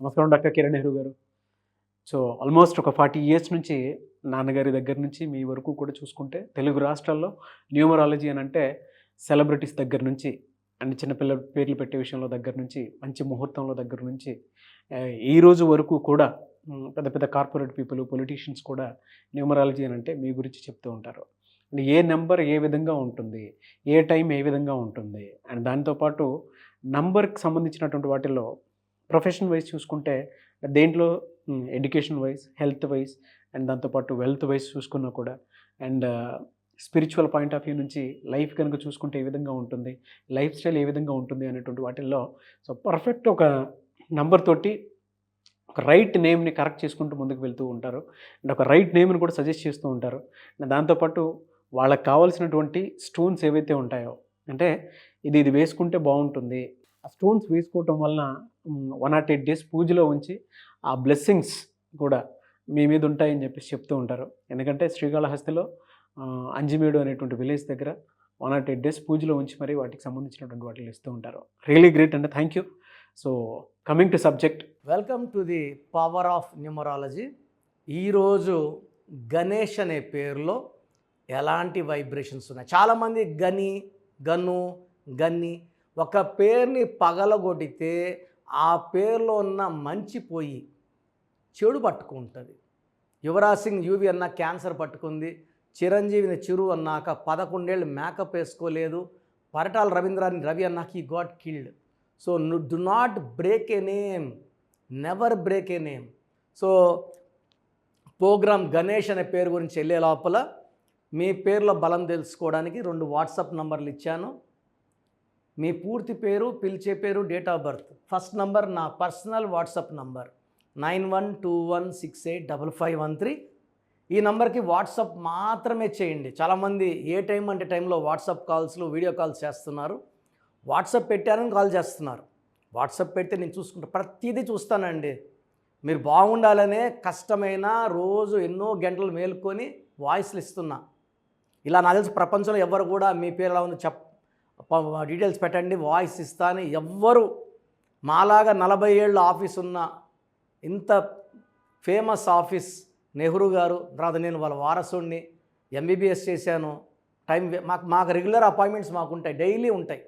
నమస్కారం డాక్టర్ కిరణ్ నెహ్రూ గారు. So almost ఒక 40 ఇయర్స్ నుంచి నాన్నగారి దగ్గర నుంచి మీ వరకు కూడా చూసుకుంటే తెలుగు రాష్ట్రాల్లో న్యూమరాలజీ అని అంటే సెలబ్రిటీస్ దగ్గర నుంచి అండ్ చిన్నపిల్లల పేర్లు పెట్టే విషయంలో దగ్గర నుంచి మంచి ముహూర్తంలో దగ్గర నుంచి ఈ రోజు వరకు కూడా పెద్ద పెద్ద కార్పొరేట్ పీపుల్ పొలిటీషియన్స్ కూడా న్యూమరాలజీ అని అంటే మీ గురించి చెప్తూ ఉంటారు. అండ్ ఏ నెంబర్ ఏ విధంగా ఉంటుంది, ఏ టైం ఏ విధంగా ఉంటుంది, అండ్ దాంతోపాటు నంబర్కి సంబంధించినటువంటి వాటిల్లో ప్రొఫెషన్ వైజ్ చూసుకుంటే దేంట్లో education wise, health wise and దాంతోపాటు వెల్త్ వైజ్ చూసుకున్నా కూడా and spiritual point of view నుంచి లైఫ్ కనుక చూసుకుంటే ఏ విధంగా ఉంటుంది, లైఫ్ స్టైల్ ఏ విధంగా ఉంటుంది అనేటువంటి వాటిల్లో సో పర్ఫెక్ట్ ఒక నంబర్ తోటి ఒక రైట్ నేమ్ని కరెక్ట్ చేసుకుంటూ ముందుకు వెళ్తూ ఉంటారు. అండ్ ఒక రైట్ నేమ్ని కూడా సజెస్ట్ చేస్తూ ఉంటారు. అండ్ దాంతోపాటు వాళ్ళకి కావాల్సినటువంటి స్టోన్స్ ఏవైతే ఉంటాయో అంటే ఇది వేసుకుంటే బాగుంటుంది, ఆ స్టోన్స్ వేసుకోవటం వలన 108 డేస్ పూజలో ఉంచి ఆ బ్లెస్సింగ్స్ కూడా మీ మీద ఉంటాయని చెప్పేసి చెప్తూ ఉంటారు. ఎందుకంటే శ్రీకాళహస్తిలో అంజిమేడు అనేటువంటి విలేజ్ దగ్గర 108 డేస్ పూజలో ఉంచి మరి వాటికి సంబంధించినటువంటి వాటిని ఇస్తూ ఉంటారు. రియలీ గ్రేట్ అండి, thank you. So coming to subject, welcome to the power of numerology. ఈరోజు గణేష్ అనే పేరులో ఎలాంటి వైబ్రేషన్స్ ఉన్నాయి? చాలామంది గన్ని ఒక పేరుని పగలగొడితే ఆ పేరులో ఉన్న మంచి పోయి చెడు పట్టుకుంటుంది. యువరాజ్ సింగ్ యూవి అన్న క్యాన్సర్ పట్టుకుంది, చిరంజీవిని చిరు అన్నాక 11 ఏళ్ళు మేకప్ వేసుకోలేదు, పరిటాల రవి అన్నాక he got killed. So do not break a name, never break a name. So programme Ganesh అనే పేరు గురించి వెళ్ళే లోపల మీ పేరులో బలం తెలుసుకోవడానికి 2 వాట్సాప్ నంబర్లు ఇచ్చాను. మీ పూర్తి పేరు, పిలిచే పేరు, date of birth. First number నా పర్సనల్ వాట్సాప్ నంబర్ 9121685513. ఈ నంబర్కి వాట్సాప్ మాత్రమే చేయండి. చాలామంది ఏ టైం అంటే టైంలో వాట్సాప్ కాల్స్లో వీడియో కాల్స్ చేస్తున్నారు. వాట్సాప్ పెట్టారని కాల్ చేస్తున్నారు. వాట్సాప్ పెడితే నేను ప్రతిదీ చూస్తానండి. మీరు బాగుండాలనే కష్టమైన రోజు ఎన్నో గంటలు మేలుకొని వాయిస్లు ఇస్తున్నా. ఇలా నాకు తెలిసి ప్రపంచంలో ఎవరు కూడా మీ పేరు ఎలా ఉందో డీటెయిల్స్ పెట్టండి, వాయిస్ ఇస్తాను. ఎవ్వరు మాలాగా 40 ఏళ్ళ ఆఫీస్ ఉన్న ఇంత ఫేమస్ ఆఫీస్ నెహ్రూ గారు, తర్వాత నేను వాళ్ళ వారసుడిని, ఎంబీబీఎస్ చేశాను. మాకు రెగ్యులర్ అపాయింట్మెంట్స్ మాకు ఉంటాయి, డైలీ ఉంటాయి,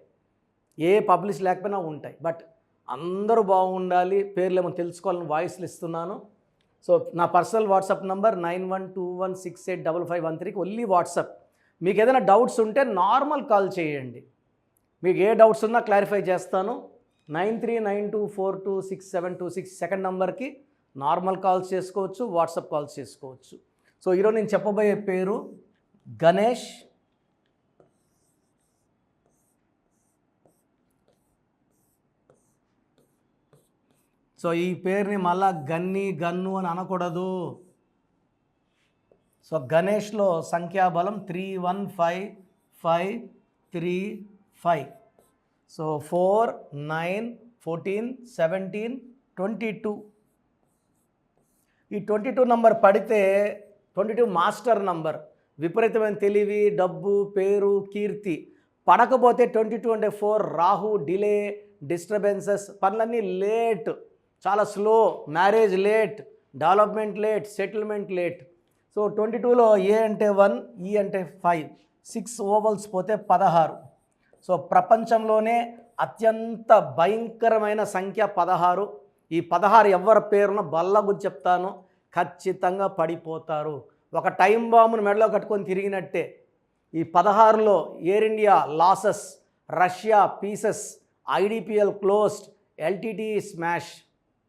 ఏ పబ్లిష్ లేకపోయినా ఉంటాయి. బట్ అందరూ బాగుండాలి, పేర్లేమో తెలుసుకోవాలని వాయిస్లు ఇస్తున్నాను. సో నా పర్సనల్ వాట్సాప్ నంబర్ 9121685513కి ఓన్లీ వాట్సాప్. మీకు ఏదైనా డౌట్స్ ఉంటే నార్మల్ కాల్ చేయండి. మీకు ఏ డౌట్స్ ఉన్నా క్లారిఫై చేస్తాను. 9392426726 సెకండ్ నంబర్కి నార్మల్ కాల్స్ చేసుకోవచ్చు, వాట్సాప్ కాల్స్ చేసుకోవచ్చు. సో ఈరోజు నేను చెప్పబోయే పేరు గణేష్. సో ఈ పేరుని మళ్ళా గన్ను అని అనకూడదు. సో గణేష్లో సంఖ్యాబలం 3155535. సో 4 9 14 17 22. ఈ 22 నంబర్ పడితే 22 మాస్టర్ నంబర్, విపరీతమైన తెలివి, డబ్బు, పేరు, కీర్తి. పడకపోతే 22 అంటే 4 రాహు, డిలే, డిస్టర్బెన్సెస్, పనులన్నీ లేట్, చాలా slow, marriage late, development late, settlement late. So 22లో ఏ అంటే 1, ఈ అంటే 5, 6 ఓవల్స్ పోతే 16. సో ప్రపంచంలోనే అత్యంత భయంకరమైన సంఖ్య 16. ఈ 16 ఎవరి పేరున బల్ల గురించి చెప్తాను, ఖచ్చితంగా పడిపోతారు. ఒక టైం బాంబును మెడలో కట్టుకొని తిరిగినట్టే. ఈ 16లో Air India losses, Russia pieces, IDPL closed, LTT smash,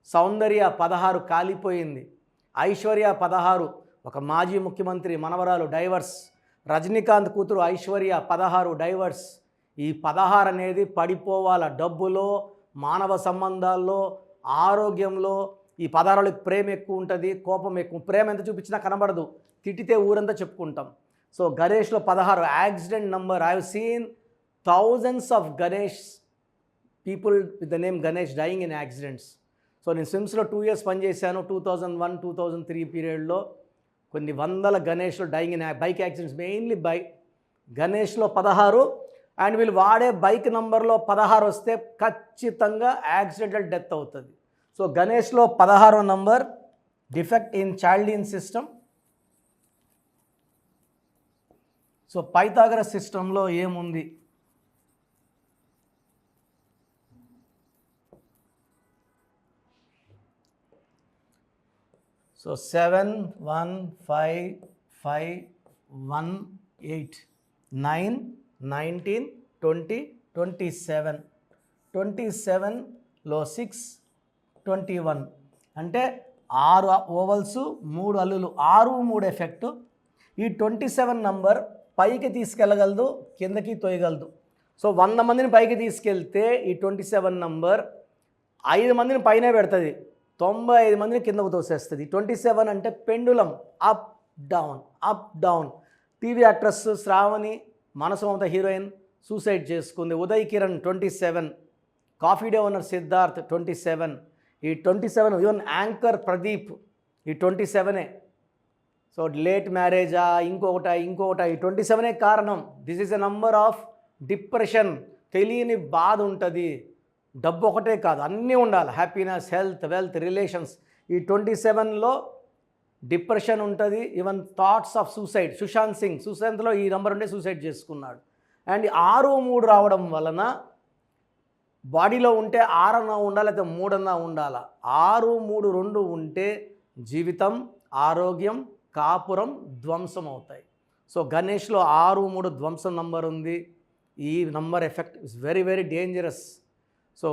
Soundarya 16 కాలిపోయింది, ఐశ్వర్య 16 ఒక మాజీ ముఖ్యమంత్రి మనవరాలు డైవర్స్, రజనీకాంత్ కూతురు ఐశ్వర్య 16 డైవర్స్. ఈ 16 అనేది పడిపోవాల. డబ్బులో, మానవ సంబంధాల్లో, ఆరోగ్యంలో. ఈ 16 ప్రేమ ఎక్కువ ఉంటుంది, కోపం ఎక్కువ. ప్రేమ ఎంత చూపించినా కనబడదు, తిట్టితే ఊరంతా చెప్పుకుంటాం. సో గణేష్లో 16 accident number. I have seen thousands of Ganesh people with the name Ganesh dying in accidents. So నేను స్విమ్స్లో 2 years పనిచేశాను. 2001-2003 పీరియడ్లో కొన్ని వందల గణేష్లో dying in bike accidents, mainly గణేష్లో 16. అండ్ వీళ్ళు వాడే బైక్ నంబర్లో 16 వస్తే ఖచ్చితంగా యాక్సిడెంటల్ డెత్ అవుతుంది. సో గణేష్లో 16వ number defect in child in system. So Pythagoras సిస్టంలో ఏముంది? సో 7 1 5 5 1 8 9 19 20 27 27లో 6 21 అంటే 6 ఓవల్స్ 3 అల్లులు 6 3 ఎఫెక్ట్. ఈ 27 నంబర్ పైకి తీసుకెళ్ళగలదు, కిందకి తోయగలదు. సో 100 మందిని పైకి తీసుకెళ్తే ఈ 27 నంబర్ 5 మందిని పైనే పెడుతుంది, 95 మందిని కిందకు తోసేస్తుంది. 27 అంటే pendulum, up down up down. TV actress Shravani, Manasu Mamata heroine suicide చేసుకుంది. Uday Kiran 27, coffee day owner Siddharth 27, ఈ 27 ఈవెన్ యాంకర్ ప్రదీప్ ఈ 27. సో లేట్ మ్యారేజా ఇంకొకట ఈ 27 కారణం. This is a number of depression. తెలియని బాధ ఉంటుంది. డబ్బు ఒకటే కాదు, అన్నీ ఉండాలి. Happiness, health, wealth, relations. ఈ 27లో డిప్రెషన్ ఉంటుంది. Even thoughts of suicide. Sushant Singh సుశాంత్లో ఈ నంబర్ ఉండే సూసైడ్ చేసుకున్నాడు. అండ్ 6 3 రావడం వలన బాడీలో ఉంటే 6 అన్నా ఉండాలి, లేకపోతే 3 అన్నా ఉండాలి. 6 3 2 ఉంటే జీవితం, ఆరోగ్యం, కాపురం ధ్వంసం అవుతాయి. సో గణేష్లో 6 3 ధ్వంసం నంబర్ ఉంది. ఈ number effect is very very dangerous. So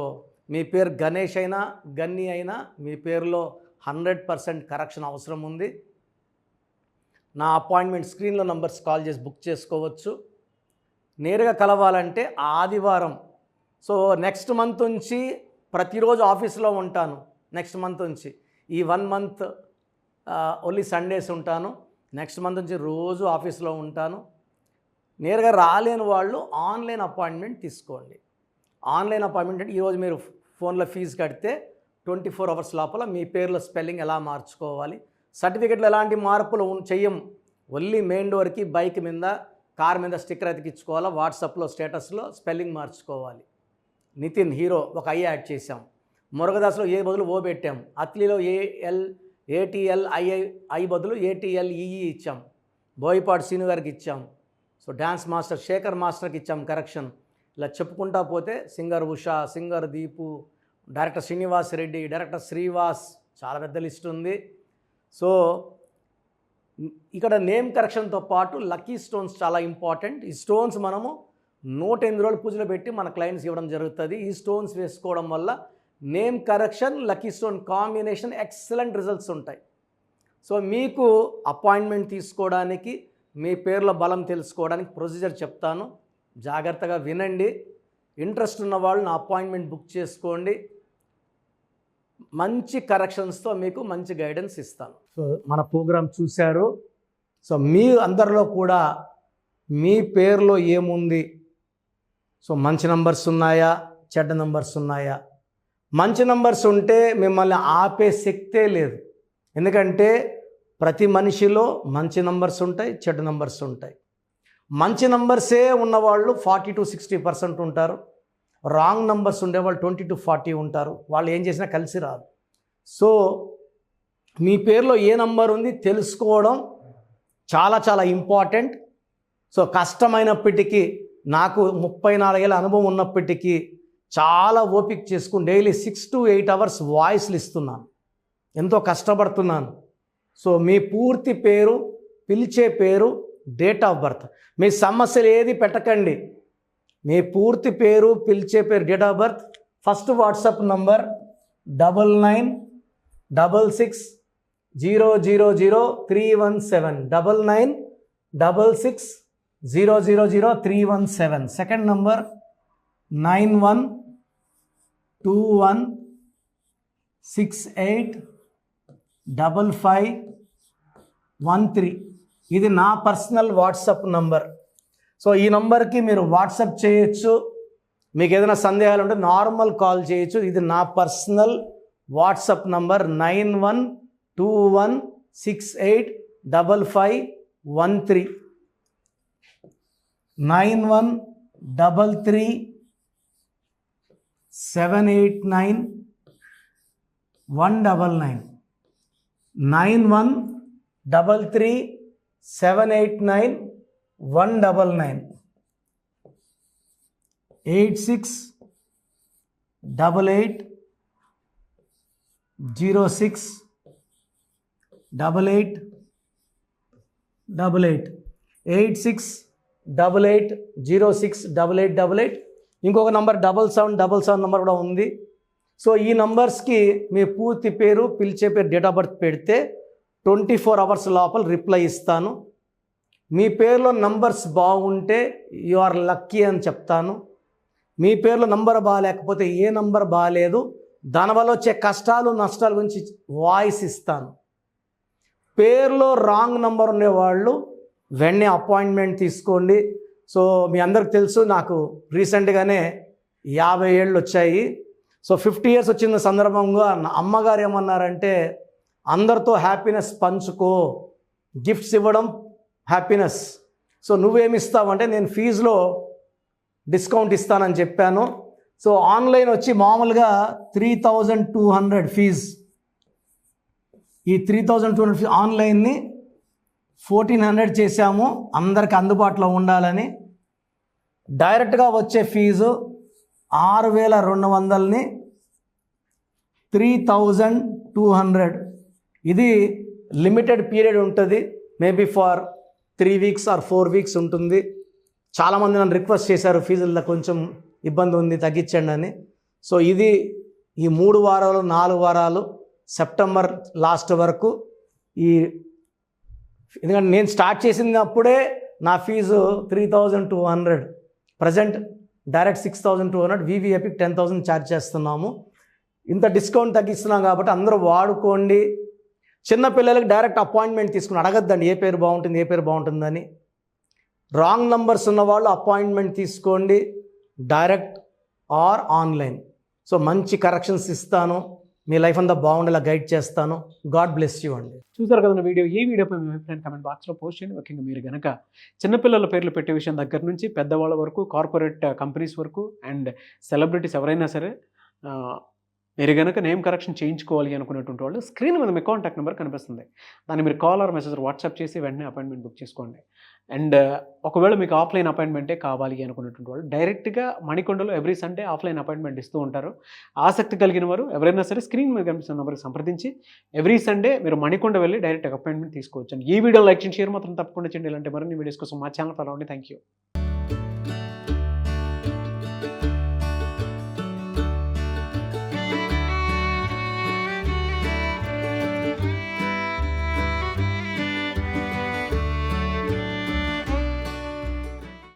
మీ పేరు గణేష్ అయినా గన్ని అయినా మీ పేరులో 100% కరెక్షన్ అవసరం ఉంది. నా అపాయింట్మెంట్ స్క్రీన్లో నంబర్స్ కాల్ చేసి బుక్ చేసుకోవచ్చు. నేరుగా కలవాలంటే ఆదివారం. సో నెక్స్ట్ మంత్ నుంచి ప్రతిరోజు ఆఫీస్లో ఉంటాను. నెక్స్ట్ మంత్ నుంచి ఈ 1 మంత్ ఓన్లీ సండేస్ ఉంటాను. నెక్స్ట్ మంత్ నుంచి రోజు ఆఫీస్లో ఉంటాను. నేరుగా రాలేని వాళ్ళు ఆన్లైన్ అపాయింట్మెంట్ తీసుకోండి. ఆన్లైన్ అపాయింట్మెంట్ అంటే ఈరోజు మీరు ఫోన్లో ఫీజు కడితే 24 అవర్స్ లోపల మీ పేర్లో స్పెల్లింగ్ ఎలా మార్చుకోవాలి, సర్టిఫికెట్లో ఎలాంటి మార్పులు చెయ్యం. ఓన్లీ మెయిన్ డోర్కి బైక్ మీద కార్ మీద స్టిక్కర్ అతికించుకోవాలా, వాట్సాప్లో స్టేటస్లో స్పెల్లింగ్ మార్చుకోవాలి. నితిన్ హీరో ఒక ఐ యాడ్ చేసాం. మురుగదాస్లో ఏ బదులు ఓ పెట్టాం. అత్లీలో ATLII బదులు ATLEE ఇచ్చాం. బోయపాటి సీను గారికి ఇచ్చాం. సో డ్యాన్స్ మాస్టర్ శేఖర్ మాస్టర్కి ఇచ్చాం కరెక్షన్. ఇలా చెప్పుకుంటా పోతే singer Usha, singer Deepu, director Srinivas Reddy, director Srivas, చాలా పెద్ద లిస్ట్ ఉంది. సో ఇక్కడ నేమ్ కరెక్షన్తో పాటు లక్కీ స్టోన్స్ చాలా ఇంపార్టెంట్. ఈ స్టోన్స్ మనము 108 రోజులు పూజలో పెట్టి మన క్లయింట్స్ ఇవ్వడం జరుగుతుంది. ఈ స్టోన్స్ వేసుకోవడం వల్ల name correction, lucky stone combination excellent results ఉంటాయి. సో మీకు అపాయింట్మెంట్ తీసుకోవడానికి, మీ పేర్లో బలం తెలుసుకోవడానికి ప్రొసీజర్ చెప్తాను, జాగ్రత్తగా వినండి. ఇంట్రెస్ట్ ఉన్న వాళ్ళు నా అపాయింట్మెంట్ బుక్ చేసుకోండి. మంచి కరెక్షన్స్తో మీకు మంచి గైడెన్స్ ఇస్తాను. సో మన ప్రోగ్రాం చూశారు. సో మీ అందరిలో కూడా మీ పేరులో ఏముంది, సో మంచి నంబర్స్ ఉన్నాయా, చెడ్డ నంబర్స్ ఉన్నాయా? మంచి నంబర్స్ ఉంటే మిమ్మల్ని ఆపే శక్తే లేదు. ఎందుకంటే ప్రతి మనిషిలో మంచి నంబర్స్ ఉంటాయి, చెడ్డ నంబర్స్ ఉంటాయి. మంచి నంబర్సే ఉన్నవాళ్ళు 40 to 60% ఉంటారు. రాంగ్ నంబర్స్ ఉండేవాళ్ళు 20 to 40 ఉంటారు. వాళ్ళు ఏం చేసినా కలిసి రాదు. సో మీ పేరులో ఏ నంబర్ ఉంది తెలుసుకోవడం చాలా చాలా ఇంపార్టెంట్. సో కష్టమైనప్పటికీ, నాకు 34 ఏళ్ళ అనుభవం ఉన్నప్పటికీ చాలా ఓపిక చేసుకుని డైలీ 6 to 8 అవర్స్ వాయిస్లు ఇస్తున్నాను. ఎంతో కష్టపడుతున్నాను. సో మీ పూర్తి పేరు, పిలిచే పేరు, డేట్ ఆఫ్ బర్త్, మీ సమస్యలు ఏది పెట్టకండి. మీ పూర్తి పేరు, పిలిచే పేరు, date of birth. First WhatsApp number 9966000317 9966000317. Second number 9121685513. ఇది నా పర్సనల్ వాట్సాప్ నంబర్. సో ఈ నంబర్కి మీరు వాట్సాప్ చేయొచ్చు. మీకు ఏదైనా సందేహాలు ఉంటే నార్మల్ కాల్ చేయొచ్చు. ఇది నా పర్సనల్ వాట్సాప్ నంబర్ 9121685513 91337890 199 9133 789 199 86 88 06 88 88 86 88 06 8888. ఇంకొక నంబర్ 7777 నంబర్ కూడా ఉంది. సో ఈ నంబర్స్కి మీ పూర్తి పేరు, పిలిచే పేరు, డేట్ ఆఫ్ బర్త్ పెడితే 24 అవర్స్ లోపల రిప్లై ఇస్తాను. మీ పేరులో నంబర్స్ బాగుంటే యు ఆర్ లక్కీ అని చెప్తాను. మీ పేరులో నంబర్ బాగాలేకపోతే ఏ నంబర్ బాగాలేదు, దానివల్ల వచ్చే కష్టాలు నష్టాల గురించి వాయిస్ ఇస్తాను. పేరులో రాంగ్ నంబర్ ఉండేవాళ్ళు వెంటనే అపాయింట్మెంట్ తీసుకోండి. సో మీ అందరికి తెలుసు, నాకు రీసెంట్గానే 50 ఏళ్ళు వచ్చాయి. సో 50 ఇయర్స్ వచ్చిన సందర్భంగా నా అమ్మగారు ఏమన్నారంటే, అందరితో హ్యాపీనెస్ పంచుకో, గిఫ్ట్స్ ఇవ్వడం హ్యాపీనెస్. సో నువ్వేమి ఇస్తావంటే, నేను ఫీజులో డిస్కౌంట్ ఇస్తానని చెప్పాను. సో ఆన్లైన్ వచ్చి మామూలుగా 3200 ఫీజ్. ఈ 3200 ఫీజ్ ఆన్లైన్ని 1400 చేశాము, అందరికి అందుబాటులో ఉండాలని. డైరెక్ట్గా వచ్చే ఫీజు 6200ని 3200. ఇది లిమిటెడ్ పీరియడ్ ఉంటుంది, maybe for 3 weeks or 4 weeks ఉంటుంది. చాలామంది నన్ను రిక్వెస్ట్ చేశారు, ఫీజుల్లో కొంచెం ఇబ్బంది ఉంది తగ్గించండి అని. సో ఇది ఈ 3 వారాలు 4 వారాలు సెప్టెంబర్ లాస్ట్ వరకు. ఎందుకంటే నేను స్టార్ట్ చేసినప్పుడే నా ఫీజు 3200, ప్రజెంట్ డైరెక్ట్ 6200, వివిఐపికి 10,000 ఛార్జ్ చేస్తున్నాము. ఇంత డిస్కౌంట్ తగ్గిస్తున్నాం కాబట్టి అందరూ వాడుకోండి. చిన్నపిల్లలకి డైరెక్ట్ అపాయింట్మెంట్ తీసుకుని అడగద్దండి ఏ పేరు బాగుంటుంది ఏ పేరు బాగుంటుందని. రాంగ్ నంబర్స్ ఉన్నవాళ్ళు అపాయింట్మెంట్ తీసుకోండి, డైరెక్ట్ ఆర్ ఆన్లైన్. సో మంచి కరెక్షన్స్ ఇస్తాను, మీ లైఫ్ అంతా బాగుండేలా గైడ్ చేస్తాను. గాడ్ బ్లెస్ యూ అండి. చూసారు కదా వీడియో. ఈ వీడియోపై మీ అభిప్రాయం కామెంట్ బాక్స్లో పోస్ట్ చేయండి. ముఖ్యంగా మీరు కనుక చిన్నపిల్లల పేర్లు పెట్టే విషయం దగ్గర నుంచి పెద్దవాళ్ళ వరకు, కార్పొరేట్ కంపెనీస్ వరకు అండ్ సెలబ్రిటీస్ ఎవరైనా సరే మీరు కనుక నేమ్ కరెక్షన్ చేయించుకోవాలి అనుకునేటువంటి వాళ్ళు స్క్రీన్ మీద మీ కాంటాక్ట్ నెంబర్ కనిపిస్తుంది. దాన్ని మీరు కాల్ ఆర్ మెసేజ్ వాట్సాప్ చేసి వెంటనే అపాయింట్మెంట్ బుక్ చేసుకోండి. అండ్ ఒకవేళ మీకు ఆఫ్లైన్ అపాయింట్మెంటే కావాలి అనుకునేటువంటి వాళ్ళు డైరెక్ట్గా మణికొండలో ఎవ్రీ సండే ఆఫ్లైన్ అపాయింట్మెంట్ ఇస్తూ ఉంటారు. ఆసక్తి కలిగిన వారు ఎవరైనా సరే స్క్రీన్ మీద కనిపిస్తున్న నెంబర్కి సంప్రదించి ఎవ్రీ సండే మీరు మణికొండ వెళ్ళి డైరెక్ట్ అపాయింట్మెంట్ తీసుకోవచ్చు. ఈ వీడియో లైక్ చేయండి, షేర్ మాత్రం తప్పకుండా చేయండి. ఇలాంటి మరిన్ని వీడియోస్ కోసం మా ఛానల్ ఫాలో అవ్వండి. Thank you.